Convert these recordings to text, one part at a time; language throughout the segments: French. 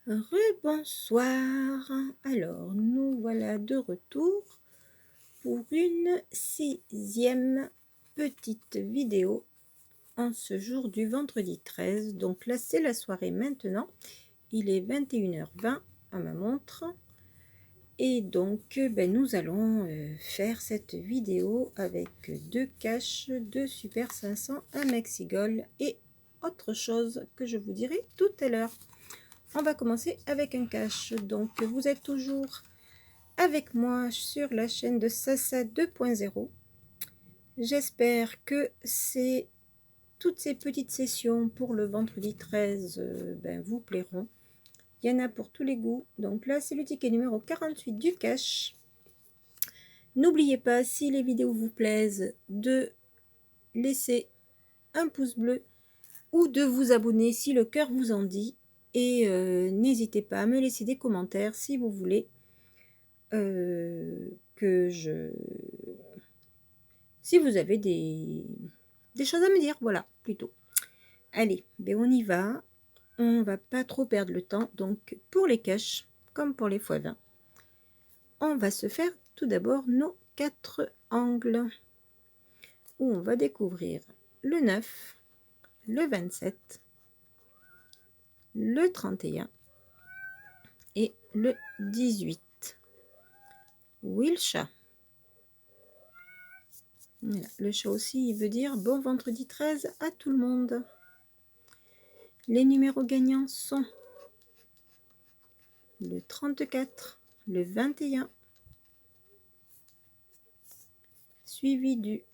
Rebonsoir. Alors, nous voilà de retour pour une 6e petite vidéo en ce jour du vendredi 13. Donc là, c'est la soirée maintenant. Il est 21h20 à ma montre. Et donc, nous allons faire cette vidéo avec 2 caches de Super 500, un Maxigol et autre chose que je vous dirai tout à l'heure. On va commencer avec un cache. Donc, vous êtes toujours avec moi sur la chaîne de Sasa 2.0. J'espère que toutes ces petites sessions pour le vendredi 13 vous plairont. Il y en a pour tous les goûts. Donc là, c'est le ticket numéro 48 du cache. N'oubliez pas, si les vidéos vous plaisent, de laisser un pouce bleu ou de vous abonner si le cœur vous en dit. Et n'hésitez pas à me laisser des commentaires si vous voulez si vous avez des choses à me dire, voilà, plutôt. Allez, on y va. On va pas trop perdre le temps. Donc, pour les caches, comme pour les x20, on va se faire tout d'abord nos 4 angles, où on va découvrir le 9, le 27, le 31 et le 18. Oui, le chat. Voilà. Le chat aussi, il veut dire bon vendredi 13 à tout le monde. Les numéros gagnants sont le 34, le 21, suivi du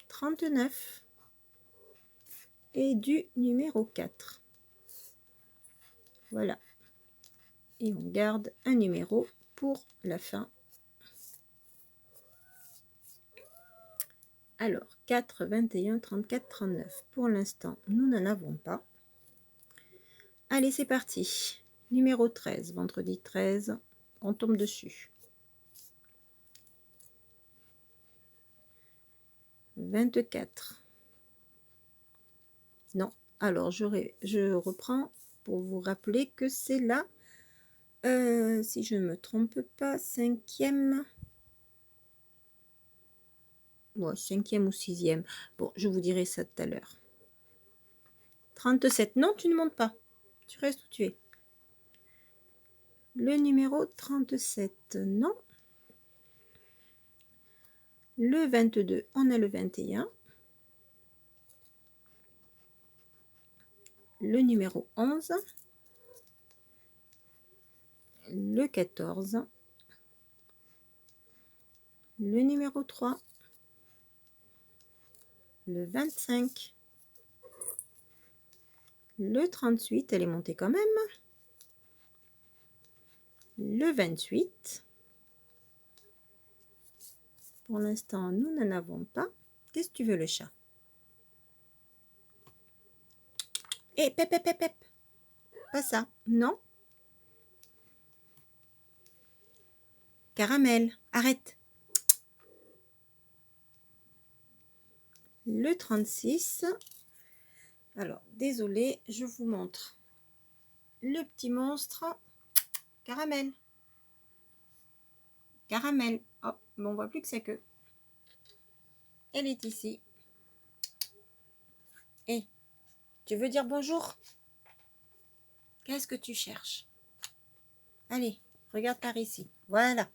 39 et du numéro 4. Voilà. Et on garde un numéro pour la fin. Alors, 4, 21, 34, 39. Pour l'instant, nous n'en avons pas. Allez, c'est parti. Numéro 13, vendredi 13, on tombe dessus. 24. Non, alors je reprends pour vous rappeler que c'est là, si je ne me trompe pas, 5e. Bon, 5e ou 6e. Bon, je vous dirai ça tout à l'heure. 37. Non, tu ne montes pas. Tu restes où tu es. Le numéro 37. Non. Le 22. On a le 21. Le numéro 11. Le 14. Le numéro 3. Le 25. Le 38. Elle est montée quand même. Le 28. Pour l'instant, nous n'en avons pas. Qu'est-ce que tu veux, le chat? Eh, pep, pep, pep, pep. Pas ça. Non. Caramel. Arrête. Le 36. Alors, désolé, je vous montre le petit monstre. Caramel. Caramel. Oh, on voit plus que sa queue. Elle est ici. Et tu veux dire bonjour? Qu'est-ce que tu cherches? Allez, regarde par ici. Voilà.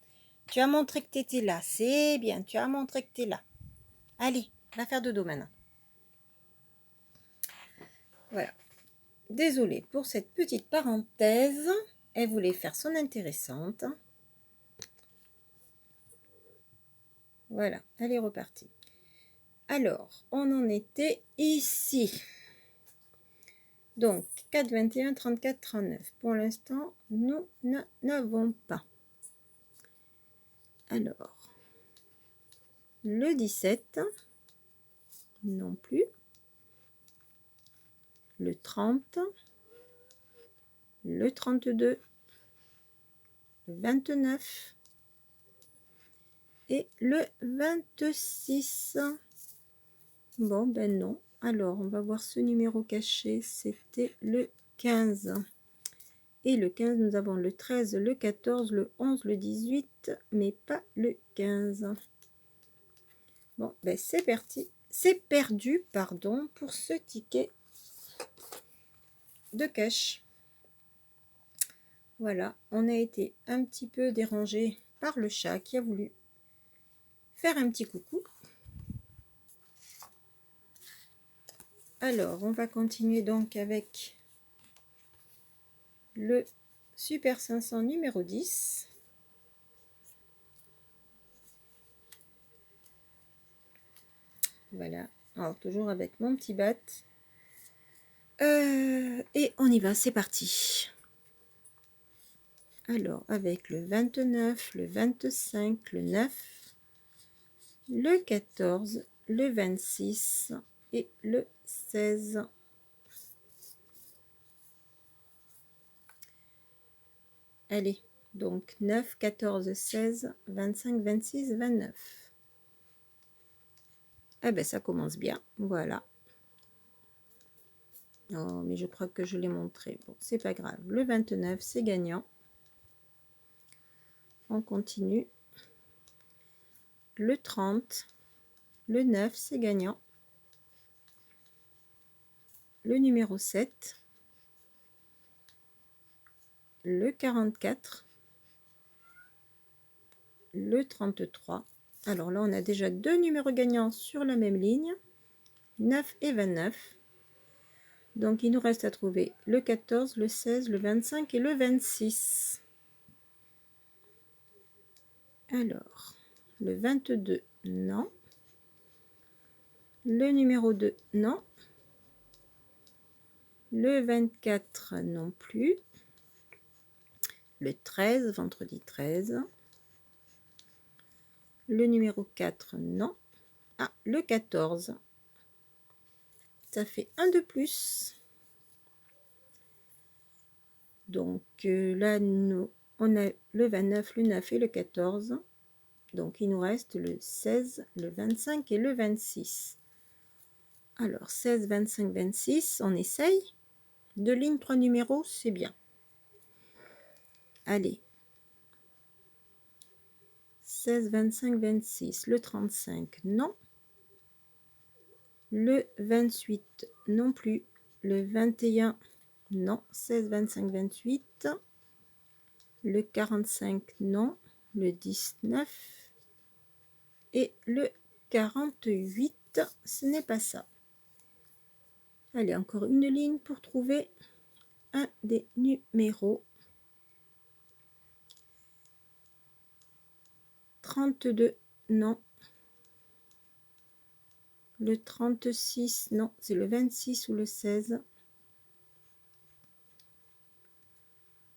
Tu as montré que tu étais là. C'est bien. Tu as montré que tu es là. Allez, va faire dodo maintenant. Voilà. Désolée pour cette petite parenthèse. Elle voulait faire son intéressante. Voilà, elle est repartie. Alors, on en était ici. Donc, 4, 21, 34, 39. Pour l'instant, nous n'en avons pas. Alors, le 17, non plus. Le 30, le 32, le 29 et le 26. Bon, ben non. Alors, on va voir ce numéro caché. C'était le 15. Et le 15, nous avons le 13, le 14, le 11, le 18, mais pas le 15. Bon, ben c'est parti. C'est perdu, pardon, pour ce ticket de cash. Voilà, on a été un petit peu dérangé par le chat qui a voulu faire un petit coucou. Alors, on va continuer donc avec le Super 500 numéro 10. Voilà, alors toujours avec mon petit bat. Et on y va, c'est parti. Alors, avec le 29, le 25, le 9, le 14, le 26 et le 16. Allez, donc 9, 14, 16, 25, 26, 29. Ah ben ça commence bien, voilà. Oh, mais je crois que je l'ai montré. Bon, c'est pas grave. Le 29, c'est gagnant. On continue. Le 30, le 9, c'est gagnant. Le numéro 7, le 44, le 33. Alors là, on a déjà deux numéros gagnants sur la même ligne, 9 et 29. Donc, il nous reste à trouver le 14, le 16, le 25 et le 26. Alors, le 22, non. Le numéro 2, non. Le 24, non plus. Le 13, vendredi 13. Le numéro 4, non. Ah, le 14. Ça fait un de plus. Donc là, on a le 29, le 9 et le 14. Donc il nous reste le 16, le 25 et le 26. Alors 16, 25, 26, on essaye. Deux lignes, trois numéros, c'est bien. Allez. 16, 25, 26. Le 35, non. Le 28, non plus. Le 21, non. 16, 25, 28. Le 45, non. Le 19 et le 48, ce n'est pas ça. Allez, encore une ligne pour trouver un des numéros. 32, non. Le 36, non, c'est le 26 ou le 16.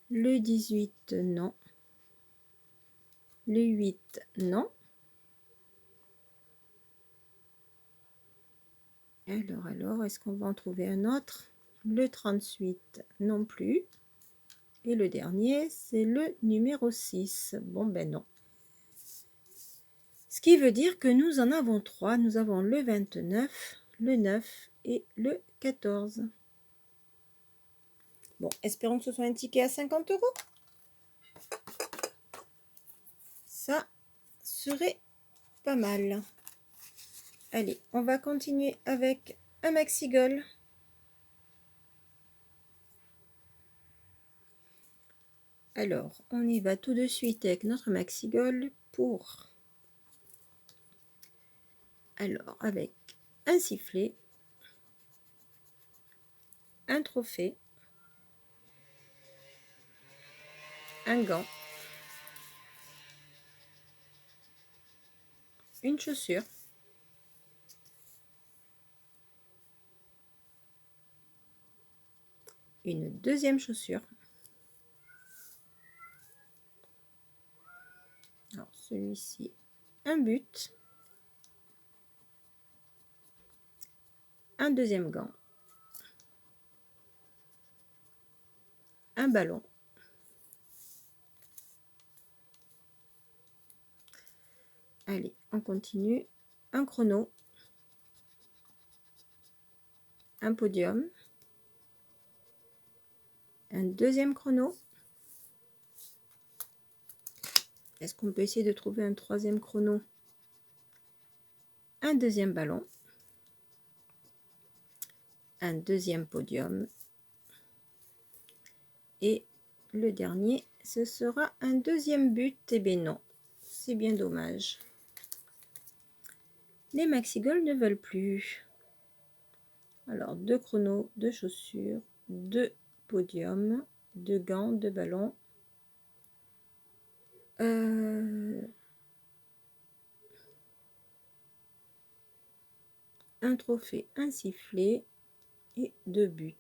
Le 18, non. Le 8, non. Alors, est-ce qu'on va en trouver un autre? Le 38, non plus. Et le dernier, c'est le numéro 6. Bon, ben non. Ce qui veut dire que nous en avons trois. Nous avons le 29, le 9 et le 14. Bon, espérons que ce soit un ticket à 50 €. Ça serait pas mal. Allez, on va continuer avec un maxi-gol. Alors, on y va tout de suite avec notre maxi-gol pour... Alors, avec un sifflet, un trophée, un gant, une chaussure, une deuxième chaussure. Alors, celui-ci, un but, un deuxième gant, un ballon, allez, on continue, un chrono, un podium, un deuxième chrono. Est-ce qu'on peut essayer de trouver un troisième chrono? Un deuxième ballon, un deuxième podium, et le dernier, ce sera un deuxième but. Eh bien non, c'est bien dommage. Les maxi-gold ne veulent plus. Alors, 2 chronos, 2 chaussures, 2 podiums, 2 gants, 2 ballons. Un trophée, un sifflet et 2 buts.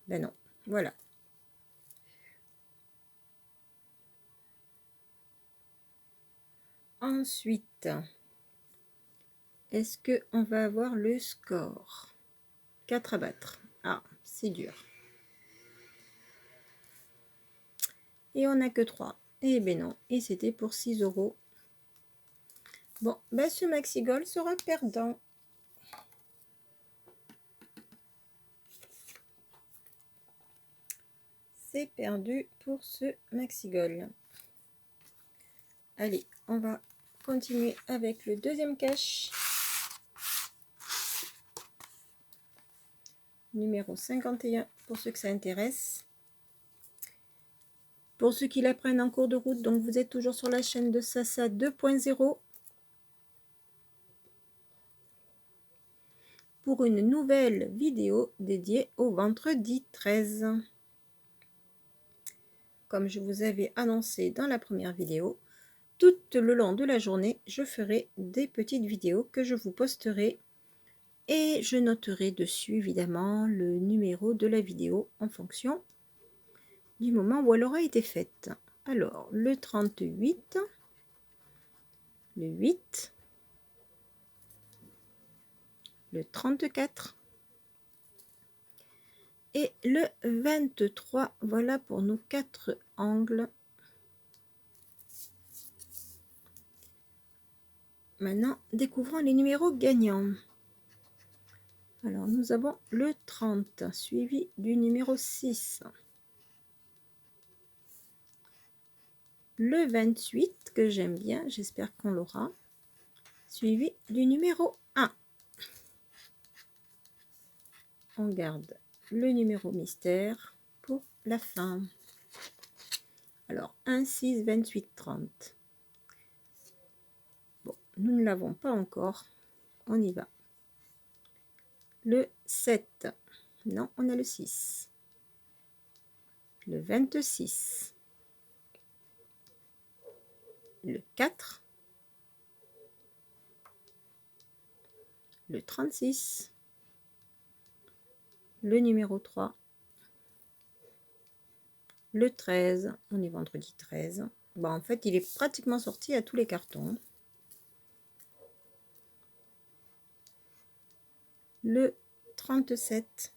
Ben non, voilà. Ensuite, est-ce qu'on va avoir le score? 4 à battre. Ah, c'est dur. Et on n'a que 3. Eh ben non, et c'était pour 6 €. Bon, ben ce maxi gold sera perdant. C'est perdu pour ce maxi gold. Allez, on va continuer avec le deuxième cache. Numéro 51 pour ceux que ça intéresse. Pour ceux qui l'apprennent en cours de route, donc vous êtes toujours sur la chaîne de Sasa 2.0 pour une nouvelle vidéo dédiée au vendredi 13. Comme je vous avais annoncé dans la première vidéo, tout le long de la journée, je ferai des petites vidéos que je vous posterai et je noterai dessus évidemment le numéro de la vidéo en fonction du moment où elle aura été faite. Alors, le 38, le 8, le 34 et le 23. Voilà pour nos 4 angles. Maintenant, découvrons les numéros gagnants. Alors, nous avons le 30, suivi du numéro 6. Le 28, que j'aime bien, j'espère qu'on l'aura, suivi du numéro 1. On garde le numéro mystère pour la fin. Alors, 1, 6, 28, 30. Bon, nous ne l'avons pas encore. On y va. Le 7. Non, on a le 6. Le 26. Le 4. Le 36. Le numéro 3. Le 13. On est vendredi 13. Bon, en fait, il est pratiquement sorti à tous les cartons. Le 37.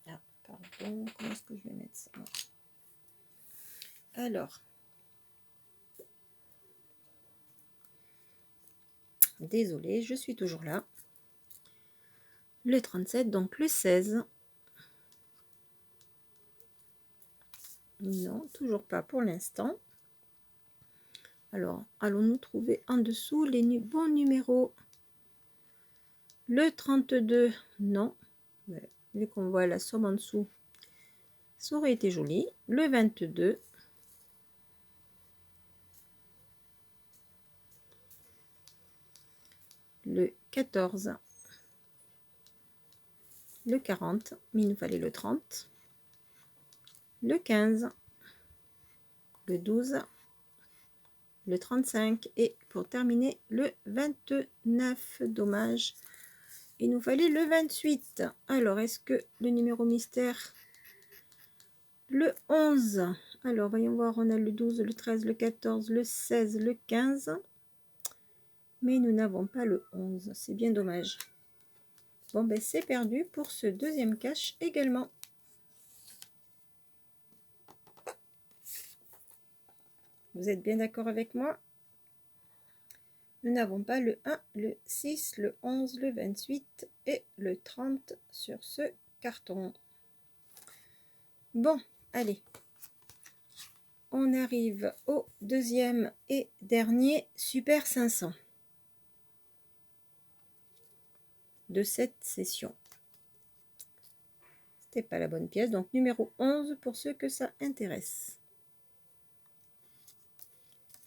Ah, pardon, comment est-ce que je vais mettre ça? Alors, désolée, je suis toujours là. Le 37, donc le 16. Non, toujours pas pour l'instant. Alors, allons-nous trouver en dessous les bons numéros? Le 32, non. Vu qu'on voit la somme en dessous, ça aurait été joli. Le 22. Le 14. Le 40, mais il nous fallait le 30. Le 15. Le 12. Le 35 et pour terminer le 29. Dommage, il nous fallait le 28. Alors, est-ce que le numéro mystère? Le 11. Alors, voyons voir, on a le 12, le 13, le 14, le 16, le 15. Mais nous n'avons pas le 11. C'est bien dommage. Bon, ben c'est perdu pour ce deuxième cache également. Vous êtes bien d'accord avec moi? Nous n'avons pas le 1, le 6, le 11, le 28 et le 30 sur ce carton. Bon, allez. On arrive au deuxième et dernier Super 500 de cette session. C'était pas la bonne pièce, donc numéro 11 pour ceux que ça intéresse.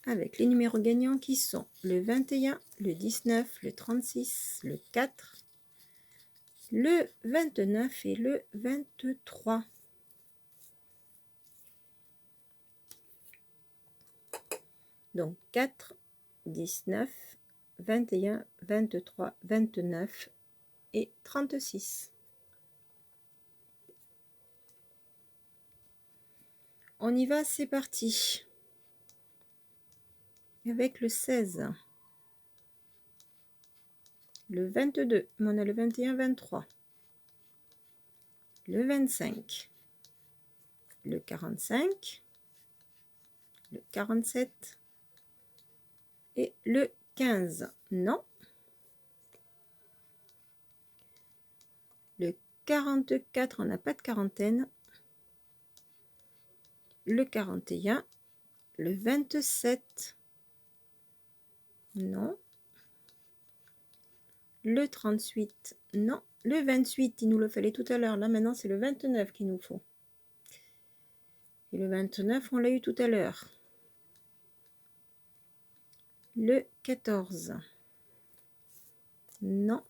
Avec les numéros gagnants qui sont le 21, le 19, le 36, le 4, le 29 et le 23. Donc 4, 19, 21, 23, 29 et 36. On y va, c'est parti. Avec le 16, le 22, on a le 21, 23, le 25, le 45, le 47 et le 15. Non. Le 44, on n'a pas de quarantaine. Le 41, le 27, non. Le 38, non. Le 28, il nous le fallait tout à l'heure. Là, maintenant, c'est le 29 qu'il nous faut. Et le 29, on l'a eu tout à l'heure. Le 14, non.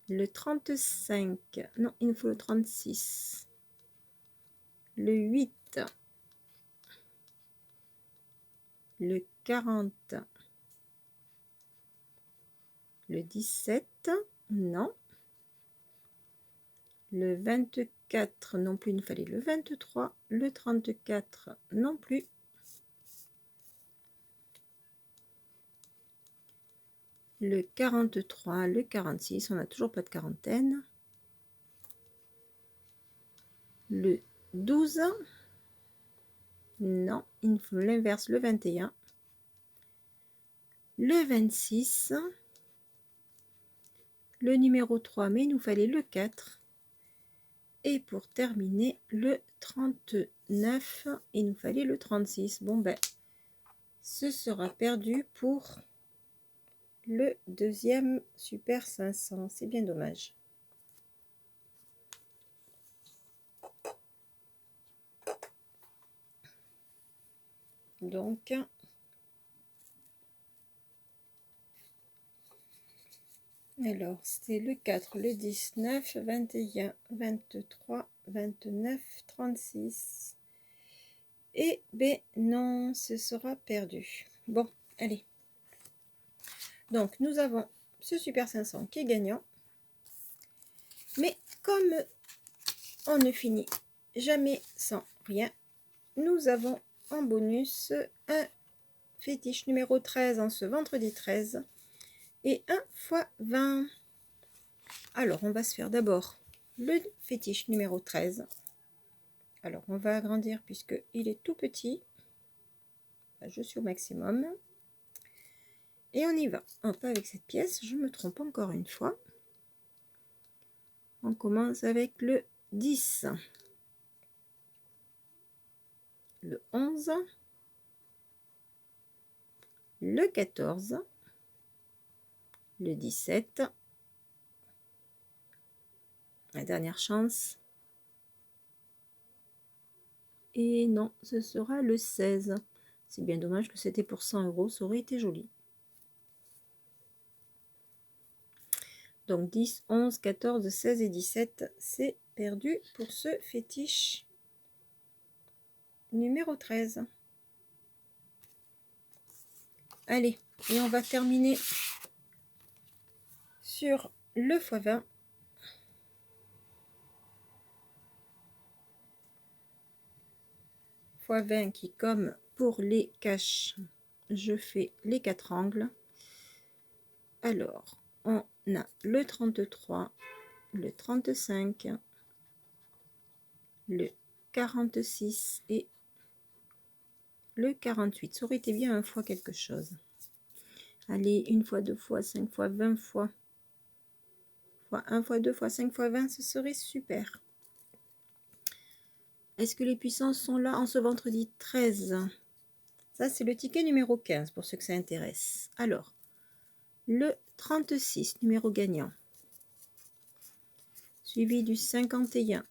Le 35, non, il nous faut le 36. Le 8, le 40, le 17, non. Le 24 non plus, il nous fallait le 23, le 34 non plus. Le 43, le 46, on n'a toujours pas de quarantaine. Le 12, non, il nous faut l'inverse, le 21. Le 26, le numéro 3, mais il nous fallait le 4. Et pour terminer, le 39, il nous fallait le 36. Bon ben, ce sera perdu pour le deuxième Super 500. C'est bien dommage. Donc, alors, c'était le 4, le 19, 21, 23, 29, 36. Et ben non, ce sera perdu. Bon, allez. Donc, nous avons ce Super 500 qui est gagnant. Mais comme on ne finit jamais sans rien, nous avons en bonus un fétiche numéro 13 en ce vendredi 13 et 1 x 20. Alors, on va se faire d'abord le fétiche numéro 13. Alors, on va agrandir puisqu'il est tout petit. Je suis au maximum. Et on y va. Hop, avec cette pièce, je me trompe encore une fois. On commence avec le 10. Le 11. Le 14. Le 17. La dernière chance. Et non, ce sera le 16. C'est bien dommage que c'était pour 100 €, ça aurait été joli. Donc 10, 11, 14, 16 et 17, c'est perdu pour ce fétiche numéro 13. Allez, et on va terminer sur le x20. x20 qui, comme pour les caches, je fais les 4 angles. Alors, on a le 33, le 35, le 46 et le 48. Ça aurait été bien un fois quelque chose. Allez, une fois, deux fois, 5 fois, 20 fois. Fois 1 fois 2 fois 5 fois 20, ce serait super. Est-ce que les puissances sont là en ce vendredi 13? Ça, c'est le ticket numéro 15 pour ceux que ça intéresse. Alors, le 36, numéro gagnant. Suivi du 51,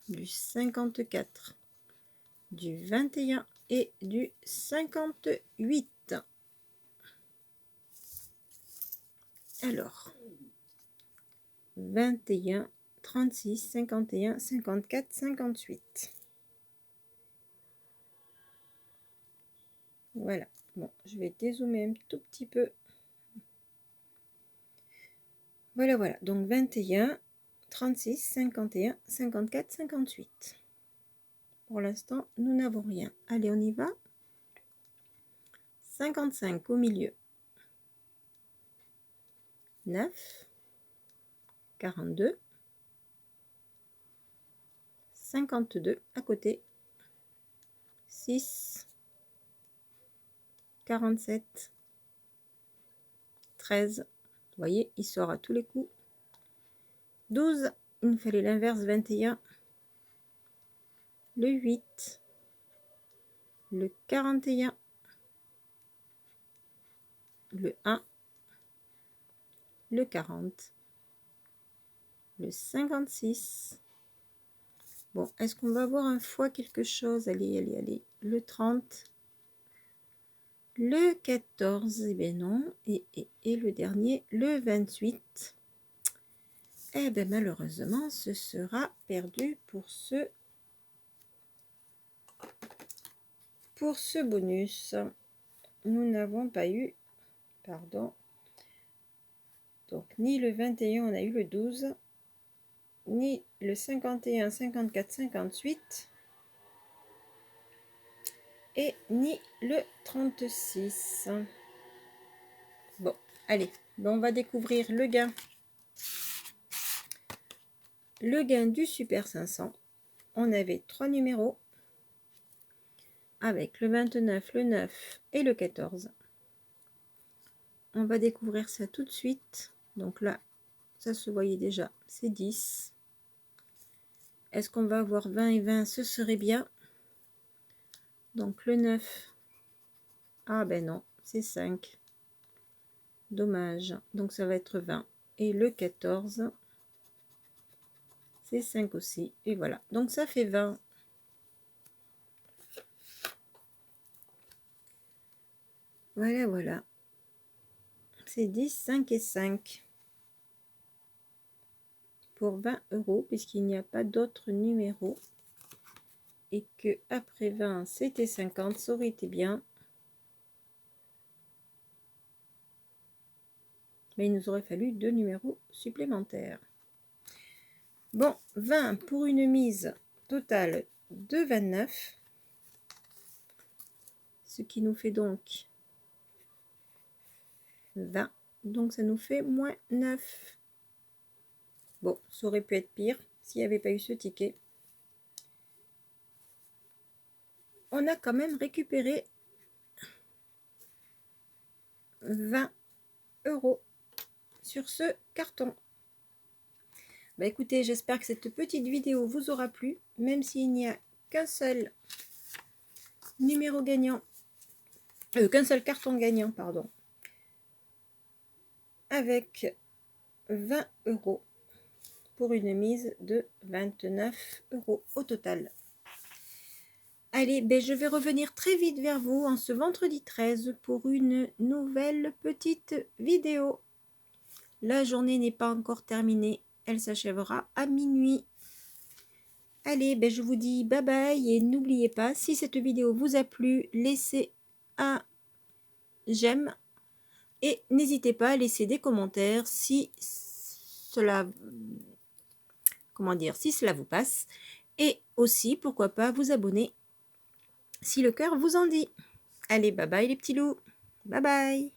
du 54, du 21 et du 58. Alors, 21, 36, 51, 54, 58. Voilà. Bon, je vais dézoomer un tout petit peu. Voilà, voilà. Donc 21, 36, 51, 54, 58. Pour l'instant, nous n'avons rien. Allez, on y va. 55 au milieu. 9, 42, 52 à côté, 6, 47, 13. Vous voyez, il sort à tous les coups. 12, il me fallait l'inverse, 21, le 8, le 41, le 1, le 40, le 56. Bon, est-ce qu'on va avoir un fois quelque chose? Allez, allez, allez. Le 30, le 14, eh bien non. Et le dernier, le 28. Eh bien malheureusement, ce sera perdu pour ce bonus. Nous n'avons pas eu, pardon, donc ni le 21, on a eu le 12, ni le 51, 54, 58, et ni le 36. Bon, allez, on va découvrir le gain. Le gain du Super 500. On avait 3 numéros avec le 29, le 9 et le 14. On va découvrir ça tout de suite. Donc là, ça se voyait déjà, c'est 10. Est-ce qu'on va avoir 20 et 20? Ce serait bien. Donc le 9. Ah ben non, c'est 5. Dommage. Donc ça va être 20. Et le 14, c'est 5 aussi. Et voilà. Donc ça fait 20. Voilà, voilà. C'est 10, 5 et 5. Pour 20 euros, puisqu'il n'y a pas d'autres numéros. Et que après 20, c'était 50. Ça aurait été bien. Mais il nous aurait fallu 2 numéros supplémentaires. Bon, 20 pour une mise totale de 29. Ce qui nous fait donc 20. Donc ça nous fait moins 9. Bon, ça aurait pu être pire s'il n'y avait pas eu ce ticket. On a quand même récupéré 20 euros sur ce carton. Bah écoutez, j'espère que cette petite vidéo vous aura plu, même s'il n'y a qu'un seul numéro gagnant, qu'un seul carton gagnant, pardon, avec 20 euros pour une mise de 29 euros au total. Allez, ben je vais revenir très vite vers vous en ce vendredi 13 pour une nouvelle petite vidéo. La journée n'est pas encore terminée, elle s'achèvera à minuit. Allez, ben je vous dis bye bye et n'oubliez pas, si cette vidéo vous a plu, laissez un j'aime et n'hésitez pas à laisser des commentaires si cela, si cela vous passe, et aussi pourquoi pas vous abonner si le cœur vous en dit. Allez, bye bye les petits loups, bye bye.